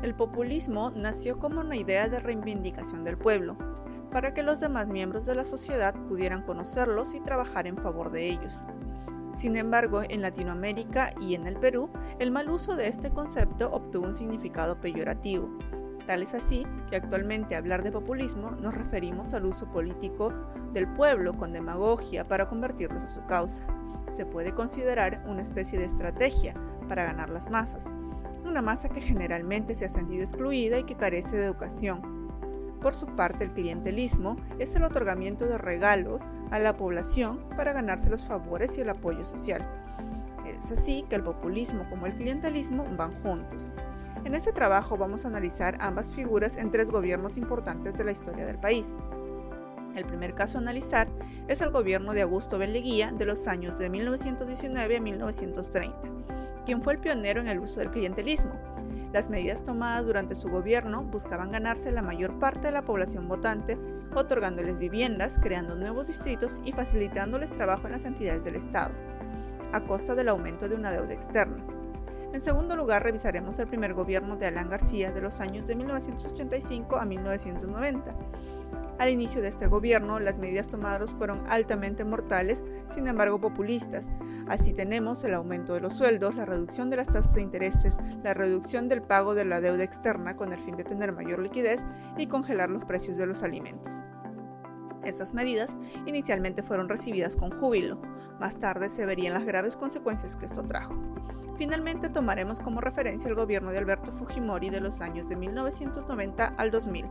El populismo nació como una idea de reivindicación del pueblo, para que los demás miembros de la sociedad pudieran conocerlos y trabajar en favor de ellos. Sin embargo, en Latinoamérica y en el Perú, el mal uso de este concepto obtuvo un significado peyorativo. Tal es así que actualmente hablar de populismo nos referimos al uso político del pueblo con demagogia para convertirlos a su causa. Se puede considerar una especie de estrategia para ganar las masas, una masa que generalmente se ha sentido excluida y que carece de educación. Por su parte, el clientelismo es el otorgamiento de regalos a la población para ganarse los favores y el apoyo social. Es así que el populismo como el clientelismo van juntos. En este trabajo vamos a analizar ambas figuras en 3 gobiernos importantes de la historia del país. El primer caso a analizar es el gobierno de Augusto B. Leguía de los años de 1919 a 1930, quien fue el pionero en el uso del clientelismo. Las medidas tomadas durante su gobierno buscaban ganarse la mayor parte de la población votante, otorgándoles viviendas, creando nuevos distritos y facilitándoles trabajo en las entidades del Estado, a costa del aumento de una deuda externa. En segundo lugar, revisaremos el primer gobierno de Alan García de los años de 1985 a 1990. Al inicio de este gobierno, las medidas tomadas fueron altamente mortales, sin embargo populistas. Así tenemos el aumento de los sueldos, la reducción de las tasas de intereses, la reducción del pago de la deuda externa con el fin de tener mayor liquidez y congelar los precios de los alimentos. Estas medidas inicialmente fueron recibidas con júbilo, más tarde se verían las graves consecuencias que esto trajo. Finalmente tomaremos como referencia el gobierno de Alberto Fujimori de los años de 1990 al 2000,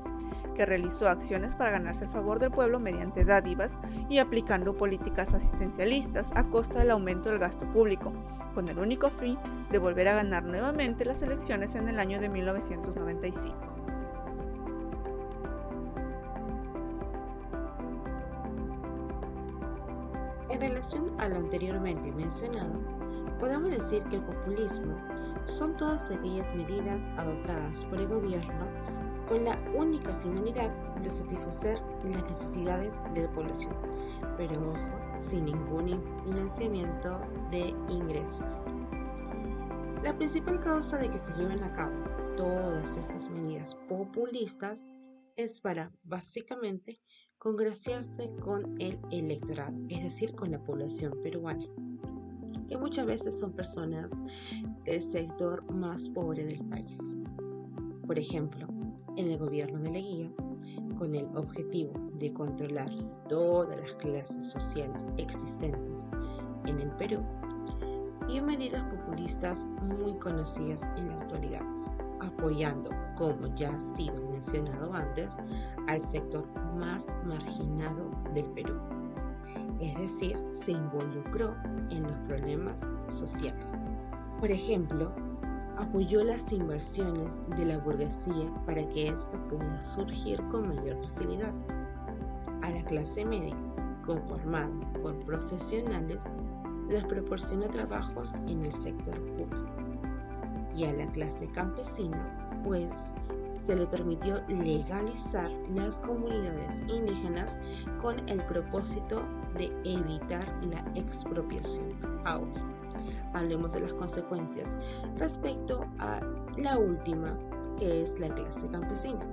que realizó acciones para ganarse el favor del pueblo mediante dádivas y aplicando políticas asistencialistas a costa del aumento del gasto público, con el único fin de volver a ganar nuevamente las elecciones en el año de 1995. En relación a lo anteriormente mencionado, podemos decir que el populismo son todas aquellas medidas adoptadas por el gobierno con la única finalidad de satisfacer las necesidades de la población, pero ojo, sin ningún financiamiento de ingresos. La principal causa de que se lleven a cabo todas estas medidas populistas es para, básicamente, congraciarse con el electorado, es decir, con la población peruana, que muchas veces son personas del sector más pobre del país. Por ejemplo, en el gobierno de Leguía, con el objetivo de controlar todas las clases sociales existentes en el Perú, y medidas populistas muy conocidas en la actualidad, apoyando, como ya ha sido mencionado antes, al sector más marginado del Perú. Es decir, se involucró en los problemas sociales. Por ejemplo, apoyó las inversiones de la burguesía para que ésta pueda surgir con mayor facilidad. A la clase media, conformada por profesionales, les proporcionó trabajos en el sector público. Y a la clase campesina, pues, se le permitió legalizar las comunidades indígenas con el propósito de evitar la expropiación. Ahora, hablemos de las consecuencias respecto a la última, que es la clase campesina.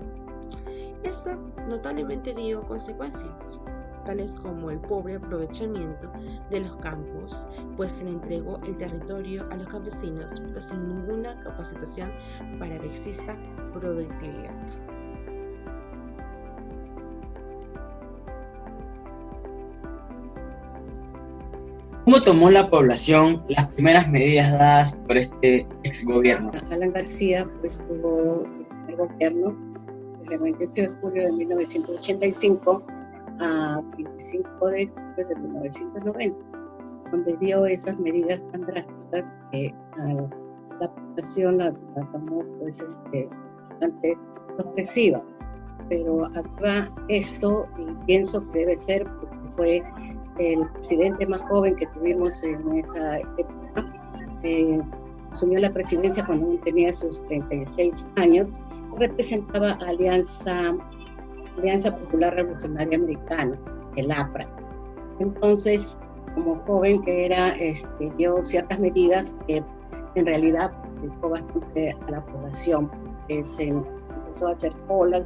Esta notablemente dio consecuencias, tales como el pobre aprovechamiento de los campos, pues se le entregó el territorio a los campesinos, pero sin ninguna capacitación para que exista productividad. ¿Cómo tomó la población las primeras medidas dadas por este exgobierno? Alan García tuvo el gobierno desde el 28 de julio de 1985 a 25 de julio de 1990, donde dio esas medidas tan drásticas que la población la tomó bastante sorpresiva. Pero acá esto, y pienso que debe ser porque fue el presidente más joven que tuvimos en esa época, asumió la presidencia cuando aún tenía sus 36 años, representaba a Alianza Popular Revolucionaria Americana, el APRA. Entonces, como joven que era, dio ciertas medidas que en realidad perjudicó bastante a la población, porque se empezó a hacer colas,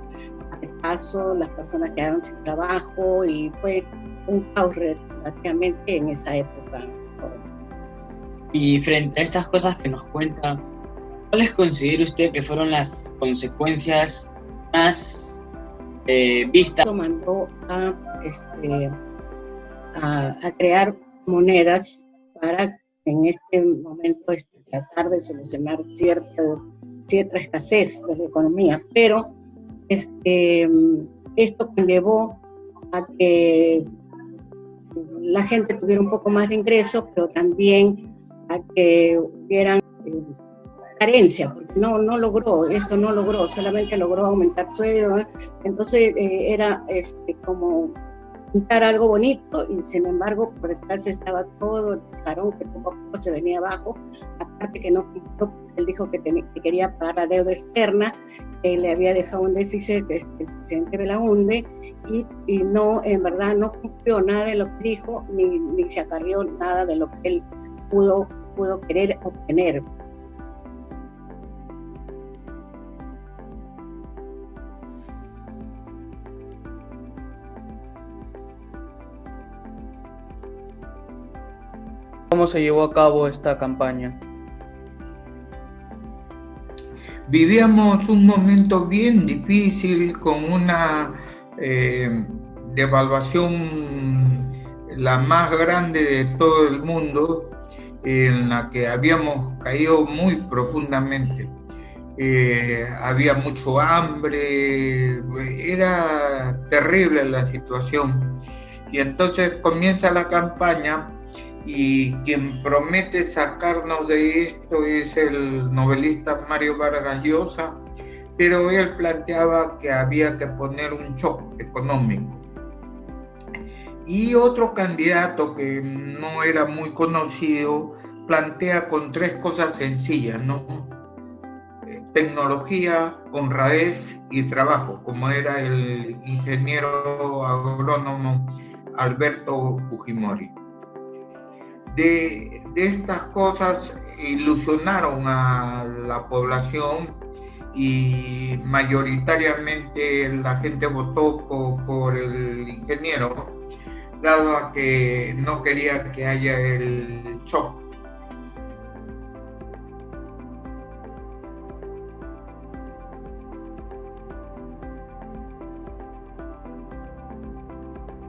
de paso, las personas quedaron sin trabajo y fue un caos relativamente en esa época. Y frente a estas cosas que nos cuenta, ¿cuáles considera usted que fueron las consecuencias más vistas? Mandó a crear monedas para en este momento tratar de solucionar cierta escasez de la economía, pero esto conllevó a que la gente tuviera un poco más de ingresos, pero también a que hubieran carencia, porque no logró, solamente logró aumentar sueldos, entonces era como pintar algo bonito y sin embargo por detrás estaba todo el cascarón que poco a poco se venía abajo, aparte que no cumplió, él dijo que quería pagar la deuda externa, le había dejado un déficit el presidente Belaúnde y no, en verdad no cumplió nada de lo que dijo ni se acarrió nada de lo que él pudo querer obtener. ¿Cómo se llevó a cabo esta campaña? Vivíamos un momento bien difícil con una devaluación la más grande de todo el mundo, en la que habíamos caído muy profundamente. Había mucho hambre, era terrible la situación. Y entonces comienza la campaña y quien promete sacarnos de esto es el novelista Mario Vargas Llosa, pero él planteaba que había que poner un shock económico. Y otro candidato que no era muy conocido plantea con tres cosas sencillas, ¿no? Tecnología, honradez y trabajo, como era el ingeniero agrónomo Alberto Fujimori. De estas cosas ilusionaron a la población y mayoritariamente la gente votó por el ingeniero, dado a que no quería que haya el shock.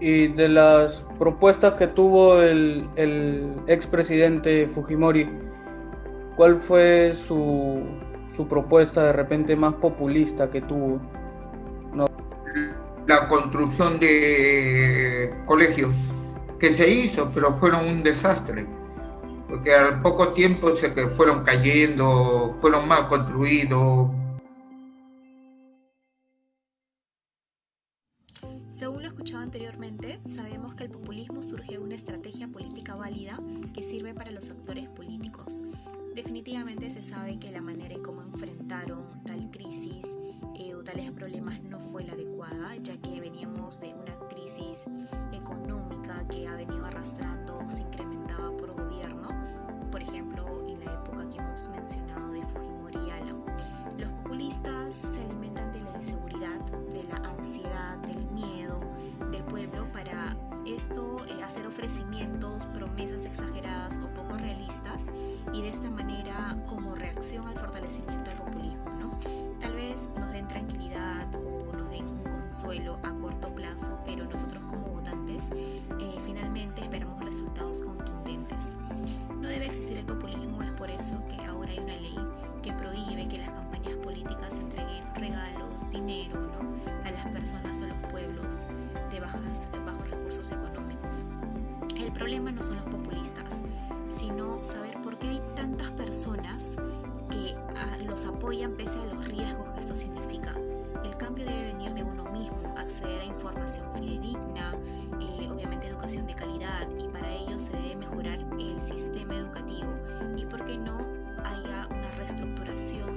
Y de las propuestas que tuvo el expresidente Fujimori, ¿cuál fue su propuesta de repente más populista que tuvo? No. La construcción de colegios, que se hizo, pero fueron un desastre, porque al poco tiempo se fueron cayendo, fueron mal construidos. Según lo escuchado anteriormente, sabemos que el populismo surge de una estrategia política válida que sirve para los actores políticos. Definitivamente se sabe que la manera en cómo enfrentaron tal crisis o tales problemas no fue la adecuada, ya que veníamos de una crisis económica que ha venido arrastrando, se incrementaba por gobierno, por ejemplo, en la época que hemos mencionado de Fujimori y Alan. Los populistas se alimentan de la inseguridad, de la ansiedad, del miedo del pueblo para esto hacer ofrecimientos, promesas exageradas o poco realistas y de esta manera como reacción al fortalecimiento del populismo, ¿no? Tal vez nos den tranquilidad o nos den un consuelo a corto plazo, pero nosotros como votantes finalmente esperamos resultados contundentes. No debe existir el populismo, es por eso que ahora hay una ley que prohíbe que las campañas políticas entreguen regalos, dinero, ¿no?, a las personas, a los pueblos de bajos recursos económicos. El problema no son los populistas, sino saber por qué hay tantas personas que los apoyan pese a los riesgos que esto significa. El cambio debe venir de uno mismo, acceder a información fidedigna, obviamente educación de calidad, y para ello se debe mejorar el sistema educativo y por qué no haya una reestructuración